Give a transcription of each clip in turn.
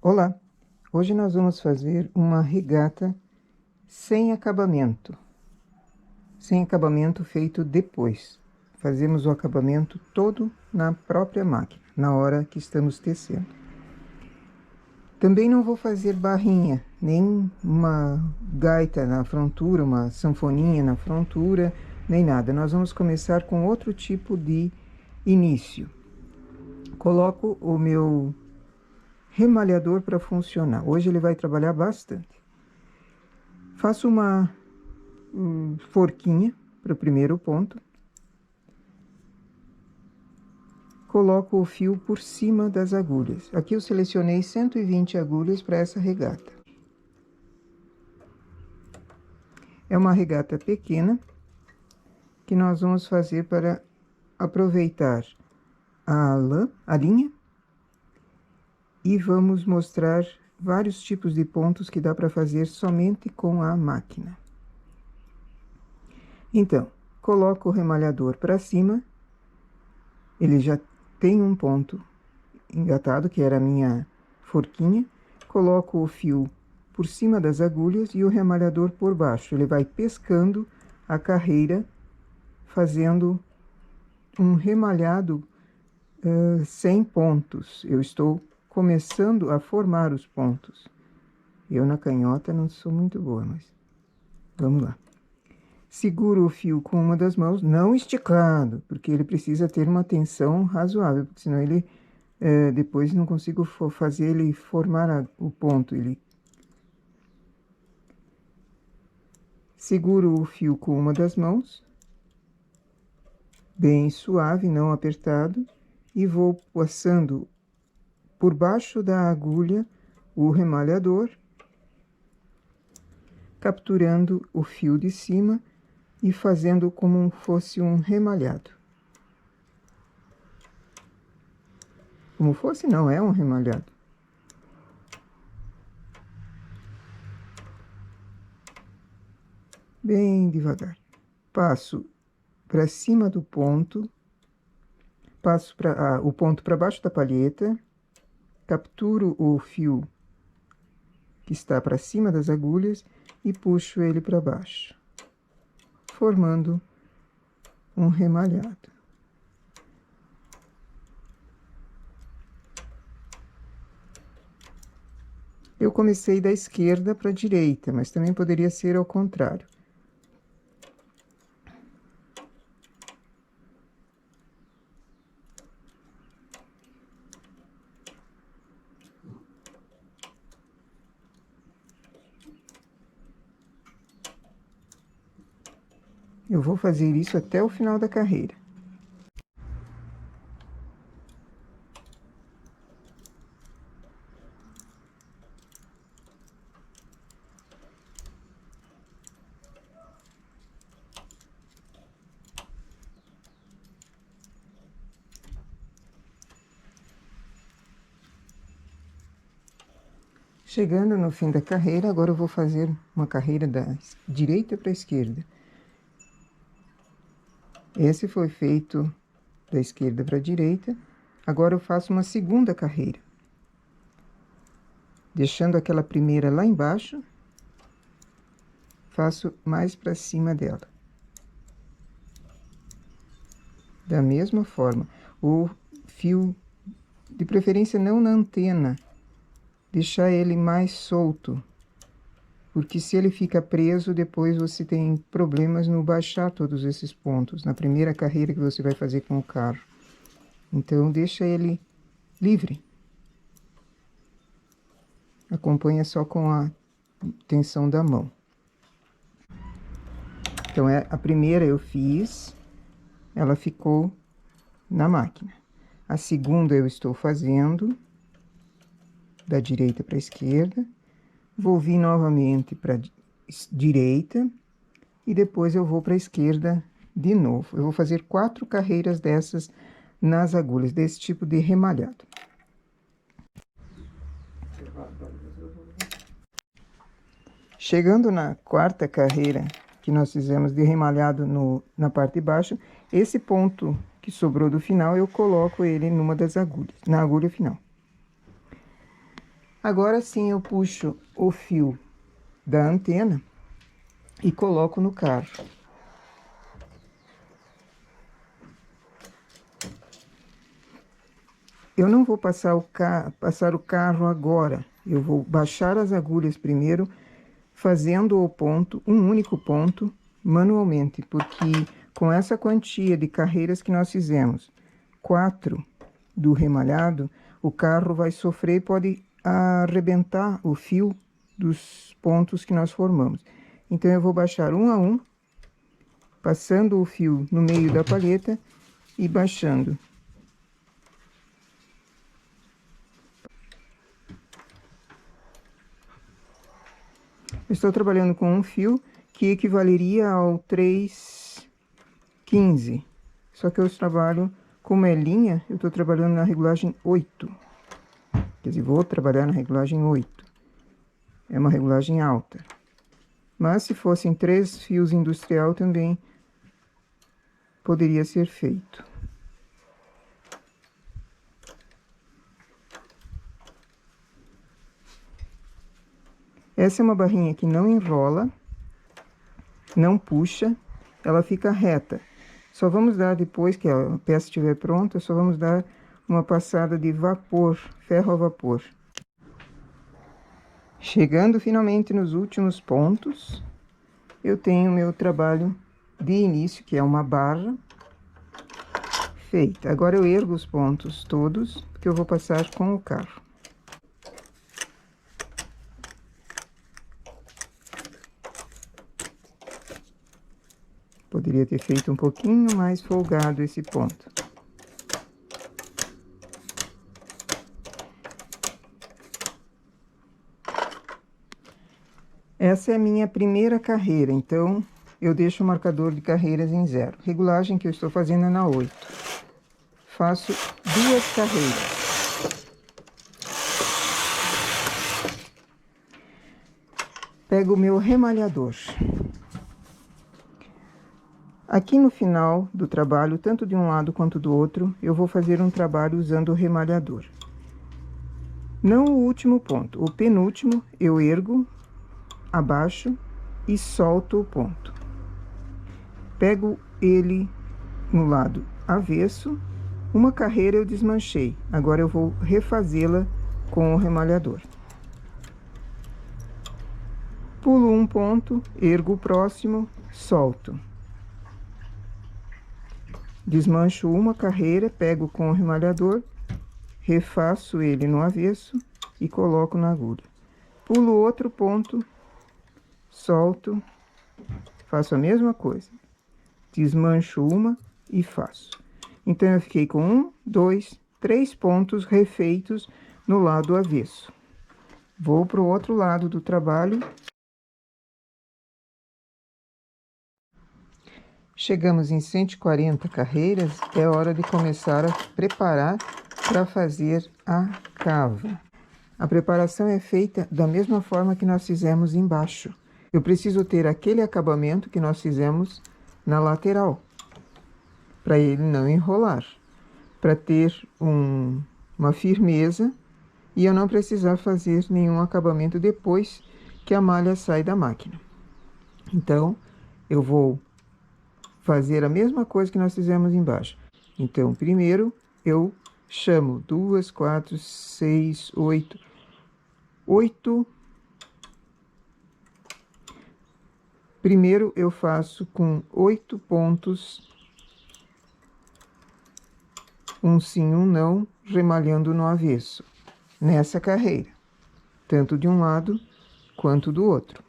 Olá, hoje nós vamos fazer uma regata sem acabamento feito depois. Fazemos o acabamento todo na própria máquina, na hora que estamos tecendo. Também não vou fazer barrinha, nem uma gaita na frontura, uma sanfoninha na frontura, nem nada. Nós vamos começar com outro tipo de início. Coloco o meu remalhador para funcionar. Hoje ele vai trabalhar bastante. Faço uma forquinha para o primeiro ponto. Coloco o fio por cima das agulhas. Aqui eu selecionei 120 agulhas para essa regata. É uma regata pequena que nós vamos fazer para aproveitar a linha, e vamos mostrar vários tipos de pontos que dá para fazer somente com a máquina. Então, coloco o remalhador para cima, ele já tem um ponto engatado, que era a minha forquinha, coloco o fio por cima das agulhas e o remalhador por baixo. Ele vai pescando a carreira, fazendo um remalhado sem pontos. Eu estou começando a formar os pontos. Eu na canhota não sou muito boa, mas vamos lá. Seguro o fio com uma das mãos, não esticado, porque ele precisa ter uma tensão razoável, porque senão ele depois não consigo fazer ele formar o ponto. Seguro o fio com uma das mãos, bem suave, não apertado, e vou passando por baixo da agulha o remalhador, capturando o fio de cima e fazendo como fosse um remalhado. Como fosse, não, é um remalhado. Bem devagar. Passo para cima do ponto, passo o ponto para baixo da palheta, capturo o fio que está para cima das agulhas e puxo ele para baixo, formando um remalhado. Eu comecei da esquerda para a direita, mas também poderia ser ao contrário. Eu vou fazer isso até o final da carreira. Chegando no fim da carreira, agora eu vou fazer uma carreira da direita para a esquerda. Esse foi feito da esquerda para a direita. Agora eu faço uma segunda carreira, deixando aquela primeira lá embaixo, faço mais para cima dela. Da mesma forma, o fio, de preferência não na antena, deixar ele mais solto, porque se ele fica preso, depois você tem problemas no baixar todos esses pontos, na primeira carreira que você vai fazer com o carro. Então, deixa ele livre. Acompanha só com a tensão da mão. Então, a primeira eu fiz, ela ficou na máquina. A segunda eu estou fazendo da direita para a esquerda. Vou vir novamente para a direita e depois eu vou para a esquerda de novo. Eu vou fazer 4 carreiras dessas nas agulhas, desse tipo de remalhado. Chegando na quarta carreira que nós fizemos de remalhado na parte de baixo, esse ponto que sobrou do final, eu coloco ele numa das agulhas, na agulha final. Agora sim eu puxo o fio da antena e coloco no carro. Eu não vou passar o carro agora. Eu vou baixar as agulhas primeiro, fazendo o ponto, um único ponto, manualmente, porque com essa quantia de carreiras que nós fizemos, 4 do remalhado, o carro vai sofrer e pode arrebentar o fio dos pontos que nós formamos. Então, eu vou baixar um a um, passando o fio no meio da palheta e baixando. Estou trabalhando com um fio que equivaleria ao 3,15. Só que eu trabalho, como é linha, eu estou trabalhando na regulagem 8. Quer dizer, vou trabalhar na regulagem 8. É uma regulagem alta. Mas se fossem 3 fios industrial também poderia ser feito. Essa é uma barrinha que não enrola, não puxa, ela fica reta. Só vamos dar, depois que a peça estiver pronta, só vamos dar uma passada de vapor, ferro a vapor. Chegando finalmente nos últimos pontos, eu tenho meu trabalho de início, que é uma barra feita. Agora eu ergo os pontos todos, porque eu vou passar com o carro. Poderia ter feito um pouquinho mais folgado esse ponto. Essa é a minha primeira carreira, então eu deixo o marcador de carreiras em 0. Regulagem que eu estou fazendo é na 8. Faço 2 carreiras. Pego o meu remalhador. Aqui no final do trabalho, tanto de um lado quanto do outro, eu vou fazer um trabalho usando o remalhador. Não o último ponto, o penúltimo eu ergo, abaixo e solto o ponto. Pego ele no lado avesso, uma carreira eu desmanchei, agora eu vou refazê-la com o remalhador. Pulo um ponto, ergo o próximo, solto. Desmancho uma carreira, pego com o remalhador, refaço ele no avesso e coloco na agulha. Pulo outro ponto, solto, faço a mesma coisa. Desmancho uma e faço. Então, eu fiquei com 1, 2, 3 pontos refeitos no lado avesso. Vou para o outro lado do trabalho. Chegamos em 140 carreiras, é hora de começar a preparar para fazer a cava. A preparação é feita da mesma forma que nós fizemos embaixo. Eu preciso ter aquele acabamento que nós fizemos na lateral, para ele não enrolar, para ter uma firmeza e eu não precisar fazer nenhum acabamento depois que a malha sai da máquina. Então, eu vou fazer a mesma coisa que nós fizemos embaixo. Então, primeiro eu chamo 2, 4, 6, 8. Primeiro eu faço com 8 pontos, um sim, um não, remalhando no avesso, nessa carreira, tanto de um lado quanto do outro.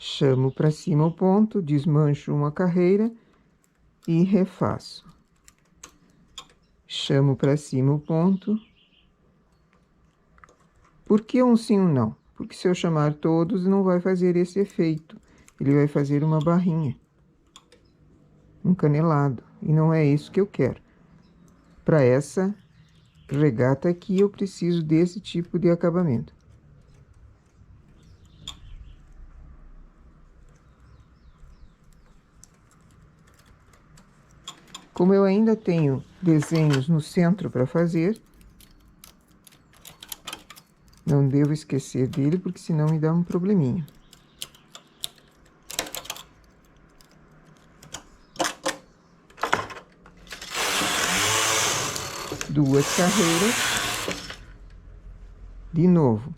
Chamo para cima o ponto, desmancho uma carreira e refaço. Chamo para cima o ponto. Por que um sim, um não? Porque se eu chamar todos, não vai fazer esse efeito. Ele vai fazer uma barrinha, um canelado, e não é isso que eu quero. Para essa regata aqui, eu preciso desse tipo de acabamento. Como eu ainda tenho desenhos no centro para fazer, Não devo esquecer dele, porque senão me dá um probleminha. Duas carreiras. De novo,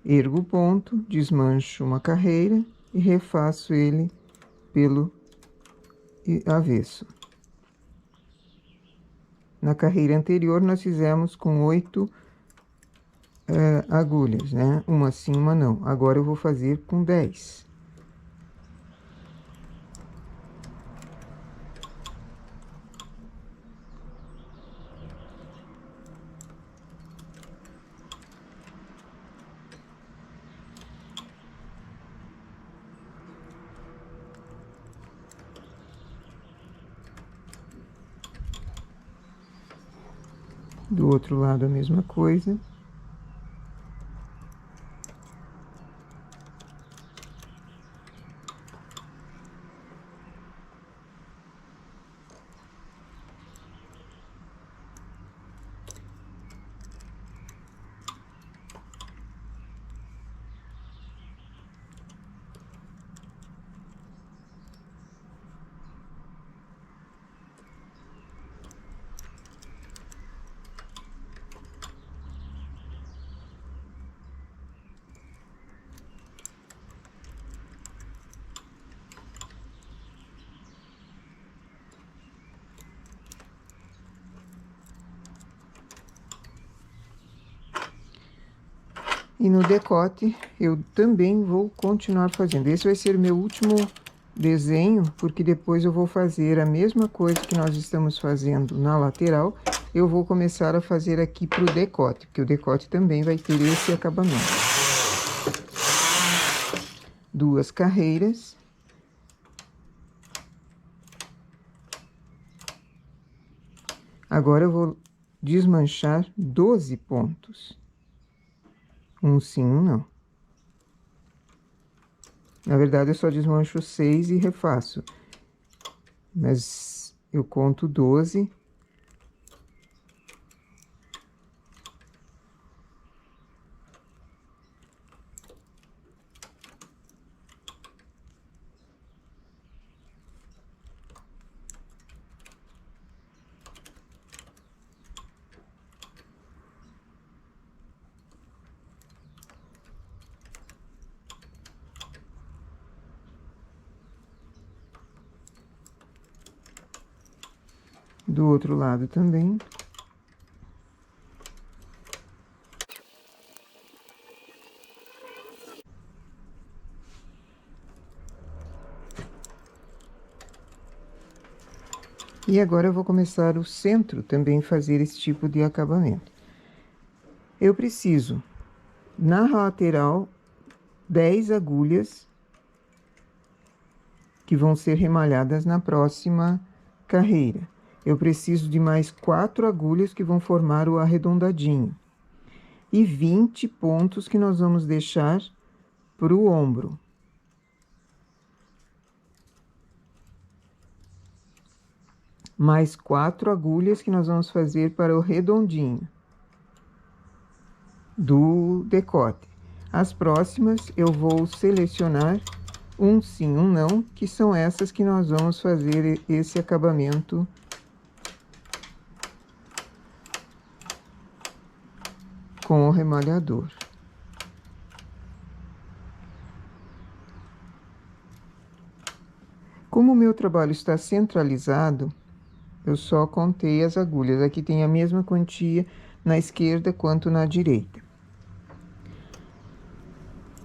ergo o ponto, desmancho uma carreira e refaço ele pelo avesso. Na carreira anterior, nós fizemos com 8 agulhas, né? Uma sim, uma não. Agora eu vou fazer com 10. Do outro lado, a mesma coisa. E no decote, eu também vou continuar fazendo. Esse vai ser o meu último desenho, porque depois eu vou fazer a mesma coisa que nós estamos fazendo na lateral. Eu vou começar a fazer aqui pro decote, porque o decote também vai ter esse acabamento. Duas carreiras. Agora eu vou desmanchar 12 pontos. Um sim, um não. Na verdade, eu só desmancho 6 e refaço. Mas eu conto 12. Do outro lado também. E agora eu vou começar o centro também fazer esse tipo de acabamento. Eu preciso, na lateral, 10 agulhas que vão ser remalhadas na próxima carreira. Eu preciso de mais 4 agulhas que vão formar o arredondadinho. E 20 pontos que nós vamos deixar para o ombro. Mais 4 agulhas que nós vamos fazer para o redondinho do decote. As próximas eu vou selecionar um sim, um não, que são essas que nós vamos fazer esse acabamento com o remalhador. Como o meu trabalho está centralizado, eu só contei as agulhas. Aqui tem a mesma quantia na esquerda quanto na direita.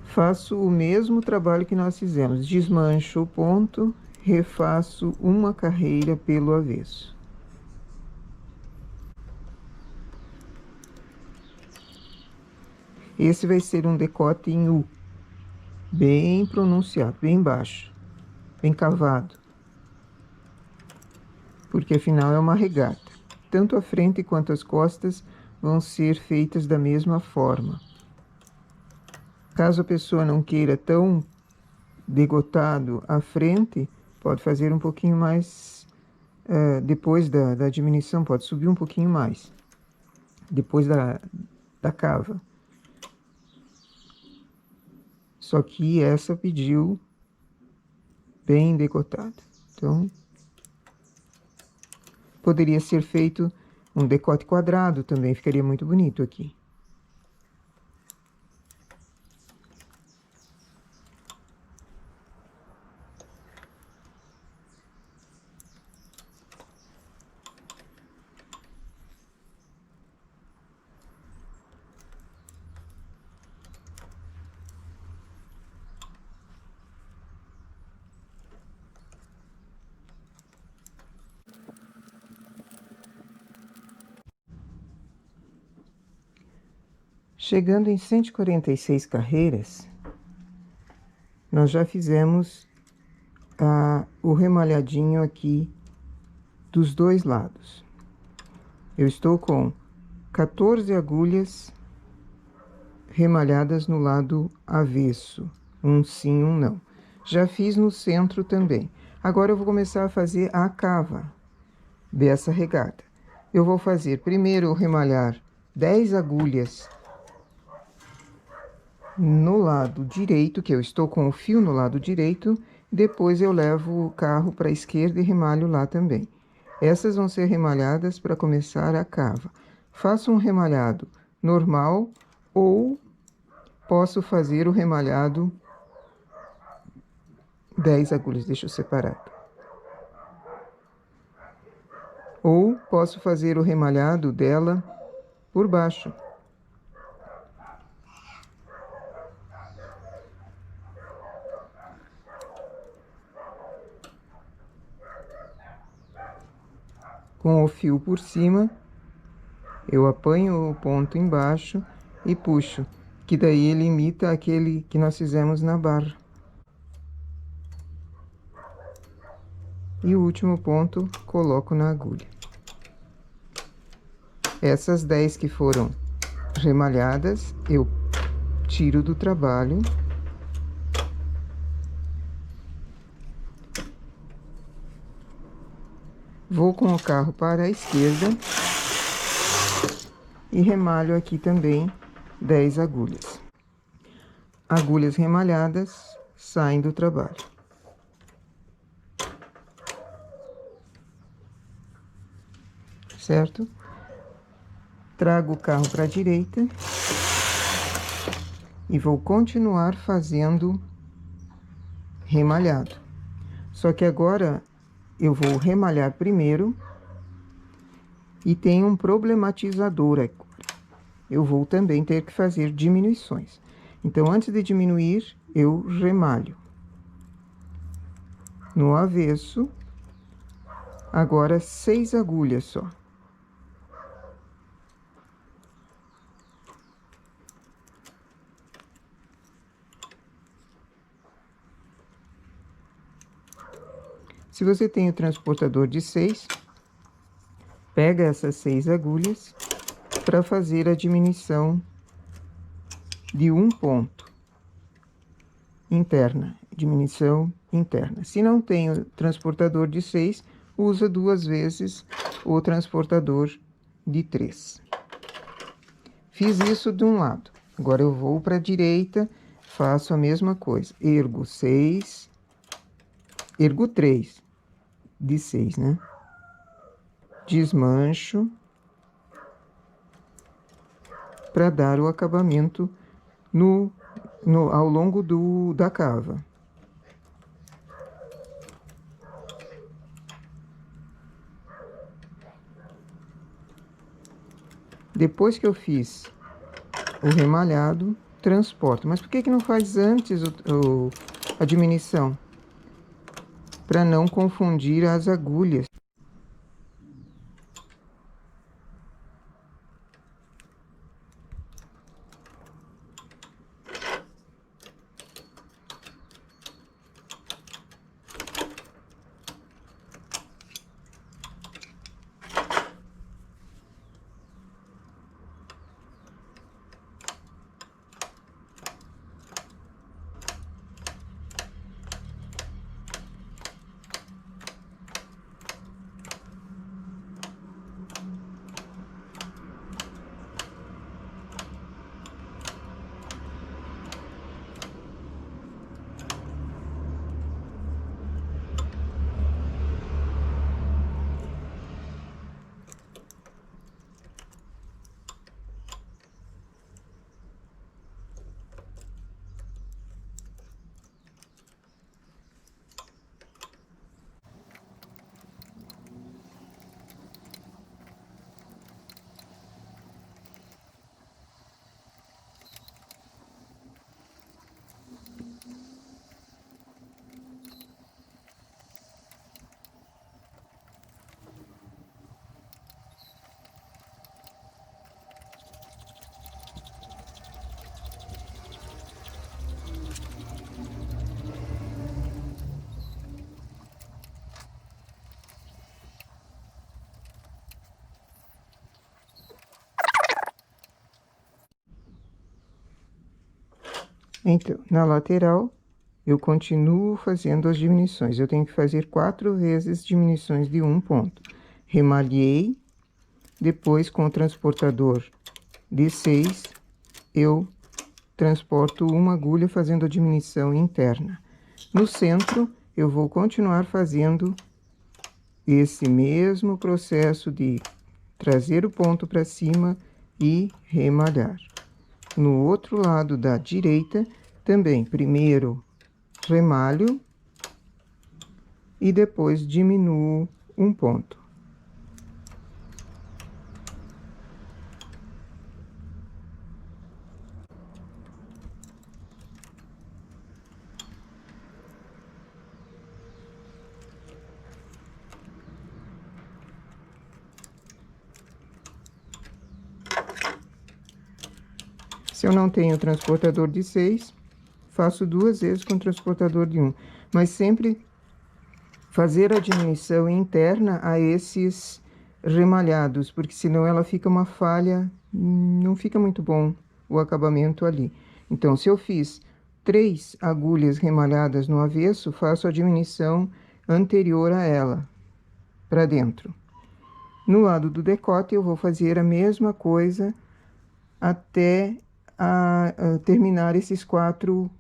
Faço o mesmo trabalho que nós fizemos. Desmancho o ponto, refaço uma carreira pelo avesso. Esse vai ser um decote em U, bem pronunciado, bem baixo, bem cavado. Porque afinal é uma regata. Tanto a frente quanto as costas vão ser feitas da mesma forma. Caso a pessoa não queira tão degotado à frente, pode fazer um pouquinho mais, depois da diminuição, pode subir um pouquinho mais, depois da cava. Só que essa pediu bem decotada. Então, poderia ser feito um decote quadrado também, ficaria muito bonito aqui. Chegando em 146 carreiras, nós já fizemos o remalhadinho aqui dos dois lados. Eu estou com 14 agulhas remalhadas no lado avesso, um sim, um não. Já fiz no centro também. Agora eu vou começar a fazer a cava dessa regata. Eu vou fazer primeiro remalhar 10 agulhas no lado direito, que eu estou com o fio no lado direito, depois eu levo o carro para a esquerda e remalho lá também. Essas vão ser remalhadas para começar a cava. Faço um remalhado normal ou posso fazer o remalhado 10 agulhas, deixa eu separar. Ou posso fazer o remalhado dela por baixo. Com o fio por cima, eu apanho o ponto embaixo e puxo, que daí ele imita aquele que nós fizemos na barra. E o último ponto, coloco na agulha. Essas 10 que foram remalhadas, eu tiro do trabalho. Vou com o carro para a esquerda e remalho aqui também 10 agulhas. Agulhas remalhadas saem do trabalho. Certo? Trago o carro para a direita e vou continuar fazendo remalhado. Só que agora eu vou remalhar primeiro e tem um problematizador aqui. Eu vou também ter que fazer diminuições. Então, antes de diminuir, eu remalho no avesso, agora 6 agulhas só. Se você tem o transportador de 6, pega essas 6 agulhas para fazer a diminuição de um ponto interna, diminuição interna. Se não tem o transportador de 6, usa 2 vezes o transportador de 3. Fiz isso de um lado. Agora eu vou para a direita, faço a mesma coisa. Ergo 6, ergo 3 de 6, né? Desmancho para dar o acabamento ao longo da cava. Depois que eu fiz o remalhado, transporto. Mas por que não faz antes a diminuição? Para não confundir as agulhas. Então, na lateral, eu continuo fazendo as diminuições. Eu tenho que fazer 4 vezes diminuições de um ponto. Remalhei, depois com o transportador de 6, eu transporto uma agulha fazendo a diminuição interna. No centro, eu vou continuar fazendo esse mesmo processo de trazer o ponto para cima e remalhar. No outro lado da direita, também, primeiro remalho e depois diminuo um ponto. Se eu não tenho transportador de 6, faço 2 vezes com transportador de 1. Mas sempre fazer a diminuição interna a esses remalhados, porque senão ela fica uma falha, não fica muito bom o acabamento ali. Então, se eu fiz 3 agulhas remalhadas no avesso, faço a diminuição anterior a ela, para dentro. No lado do decote, eu vou fazer a mesma coisa até terminar essas 4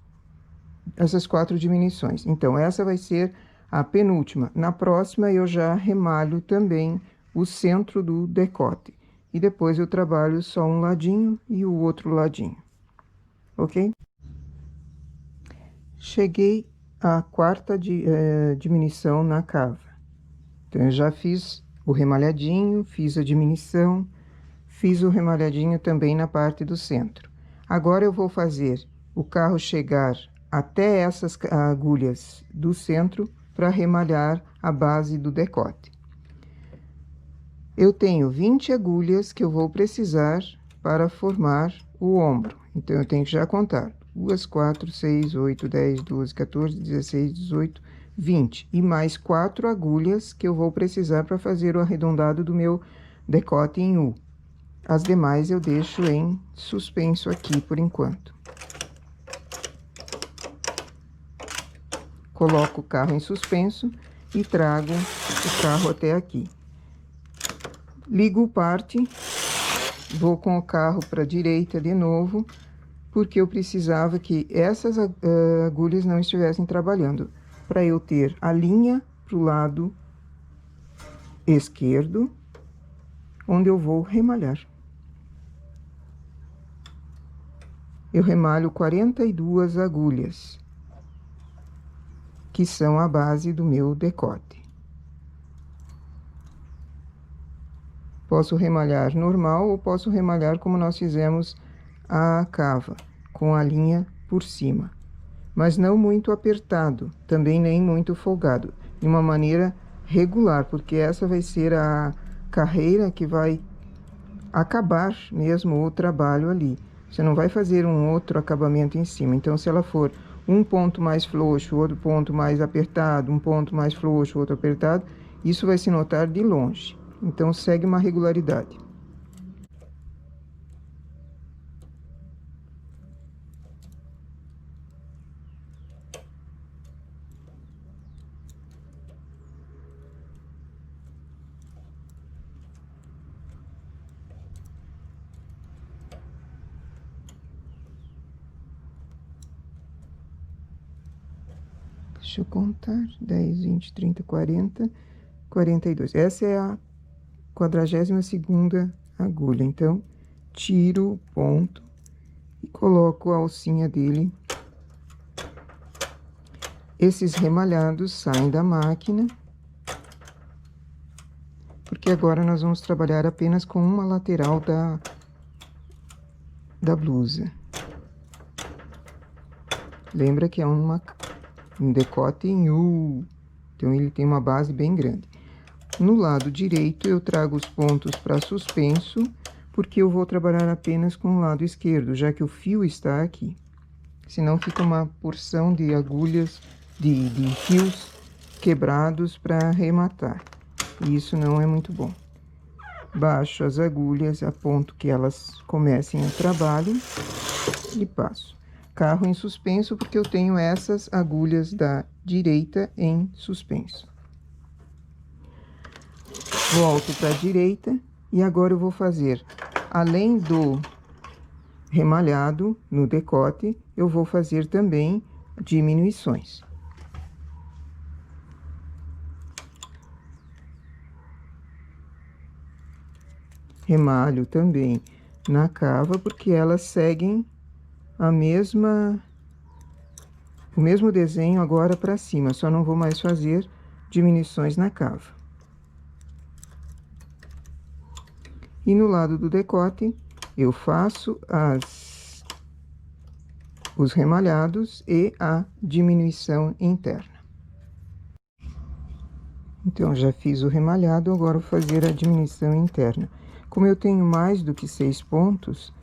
diminuições. Então, essa vai ser a penúltima. Na próxima, eu já remalho também o centro do decote. E depois eu trabalho só um ladinho e o outro ladinho. Ok? Cheguei à 4ª diminuição na cava. Então, eu já fiz o remalhadinho, fiz a diminuição, fiz o remalhadinho também na parte do centro. Agora, eu vou fazer o carro chegar até essas agulhas do centro para remalhar a base do decote. Eu tenho 20 agulhas que eu vou precisar para formar o ombro. Então, eu tenho que já contar. 2, 4, 6, 8, 10, 12, 14, 16, 18, 20. E mais 4 agulhas que eu vou precisar para fazer o arredondado do meu decote em U. As demais eu deixo em suspenso aqui por enquanto. Coloco o carro em suspenso e trago o carro até aqui. Ligo o parte, vou com o carro para a direita de novo, porque eu precisava que essas agulhas não estivessem trabalhando, para eu ter a linha para o lado esquerdo, onde eu vou remalhar. Eu remalho 42 agulhas, que são a base do meu decote. Posso remalhar normal ou posso remalhar como nós fizemos a cava, com a linha por cima. Mas não muito apertado, também nem muito folgado, de uma maneira regular, porque essa vai ser a carreira que vai acabar mesmo o trabalho ali. Você não vai fazer um outro acabamento em cima. Então, se ela for um ponto mais frouxo, outro ponto mais apertado, um ponto mais frouxo, outro apertado, isso vai se notar de longe. Então, segue uma regularidade. Deixa eu contar, 10, 20, 30, 40, 42. Essa é a 42ª agulha. Então, tiro o ponto e coloco a alcinha dele. Esses remalhados saem da máquina, porque agora nós vamos trabalhar apenas com uma lateral da blusa. Lembra que é um decote em U, então ele tem uma base bem grande. No lado direito, eu trago os pontos para suspenso, porque eu vou trabalhar apenas com o lado esquerdo, já que o fio está aqui. Senão fica uma porção de agulhas, de fios quebrados para arrematar. E isso não é muito bom. Baixo as agulhas a ponto que elas comecem o trabalho e passo. carro em suspenso, porque eu tenho essas agulhas da direita em suspenso. Volto para a direita e agora eu vou fazer, além do remalhado no decote, eu vou fazer também diminuições. Remalho também na cava, porque elas seguem o mesmo desenho agora para cima, só não vou mais fazer diminuições na cava. E no lado do decote, eu faço os remalhados e a diminuição interna. Então, já fiz o remalhado, agora vou fazer a diminuição interna. Como eu tenho mais do que 6 pontos,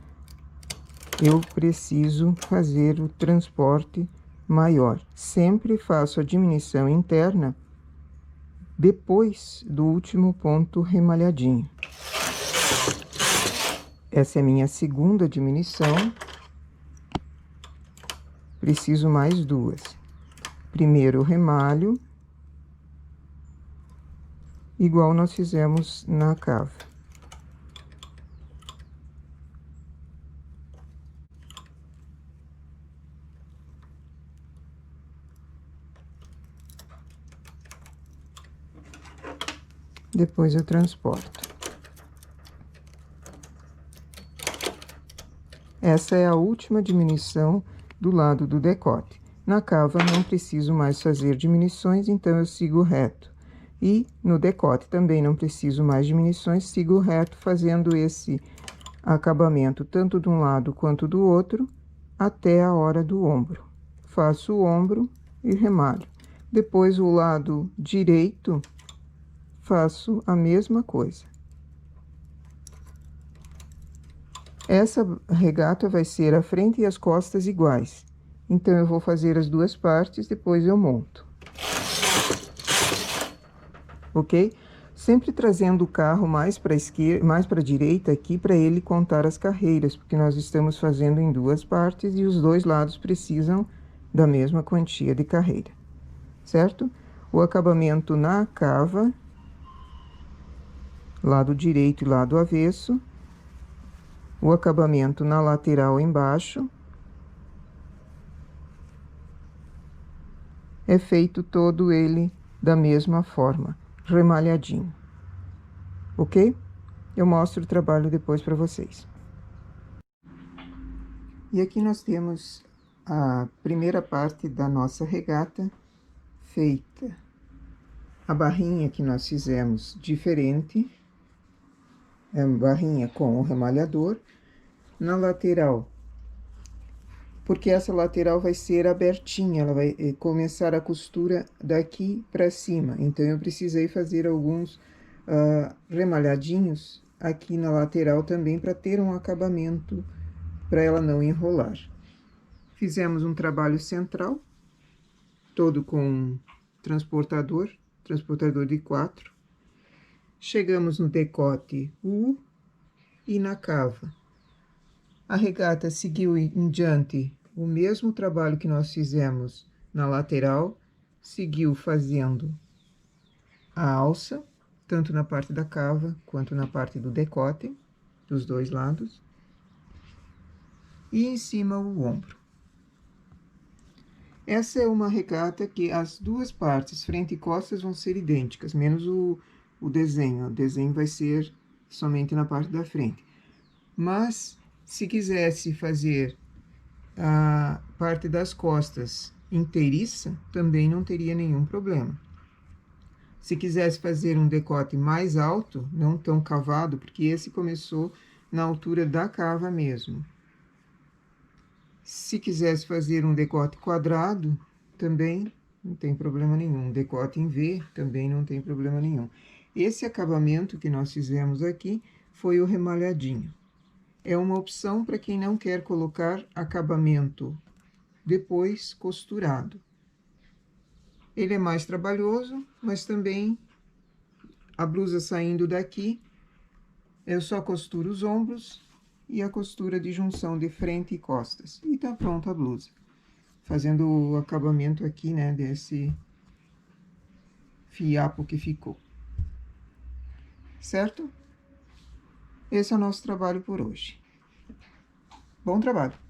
eu preciso fazer o transporte maior. Sempre faço a diminuição interna depois do último ponto remalhadinho. Essa é a minha segunda diminuição. Preciso mais duas. Primeiro remalho, igual nós fizemos na cava. Depois eu transporto. Essa é a última diminuição do lado do decote. Na cava não preciso mais fazer diminuições, então eu sigo reto. E no decote também não preciso mais diminuições, sigo reto fazendo esse acabamento tanto de um lado quanto do outro até a hora do ombro. Faço o ombro e remalho. Depois o lado direito faço a mesma coisa. Essa regata vai ser a frente e as costas iguais. Então, eu vou fazer as duas partes, depois eu monto. Ok? Sempre trazendo o carro mais para a esquerda, mais para a direita aqui, para ele contar as carreiras, porque nós estamos fazendo em duas partes e os dois lados precisam da mesma quantia de carreira, certo? O acabamento na cava, lado direito e lado avesso, o acabamento na lateral embaixo, é feito todo ele da mesma forma, remalhadinho, ok? Eu mostro o trabalho depois para vocês. E aqui nós temos a primeira parte da nossa regata feita. A barrinha que nós fizemos diferente, é uma barrinha com o remalhador. Na lateral, porque essa lateral vai ser abertinha, ela vai começar a costura daqui para cima. Então, eu precisei fazer alguns remalhadinhos aqui na lateral também, para ter um acabamento, para ela não enrolar. Fizemos um trabalho central, todo com transportador de 4. Chegamos no decote U e na cava. A regata seguiu em diante o mesmo trabalho que nós fizemos na lateral, seguiu fazendo a alça, tanto na parte da cava quanto na parte do decote, dos dois lados, e em cima o ombro. Essa é uma regata que as duas partes, frente e costas, vão ser idênticas, menos o desenho. O desenho vai ser somente na parte da frente. Mas, se quisesse fazer a parte das costas inteiriça, também não teria nenhum problema. Se quisesse fazer um decote mais alto, não tão cavado, porque esse começou na altura da cava mesmo. Se quisesse fazer um decote quadrado, também não tem problema nenhum. Decote em V, também não tem problema nenhum. Esse acabamento que nós fizemos aqui foi o remalhadinho. É uma opção para quem não quer colocar acabamento depois costurado. Ele é mais trabalhoso, mas também a blusa saindo daqui, eu só costuro os ombros e a costura de junção de frente e costas. E tá pronta a blusa. Fazendo o acabamento aqui, né, desse fiapo que ficou. Certo? Esse é o nosso trabalho por hoje. Bom trabalho!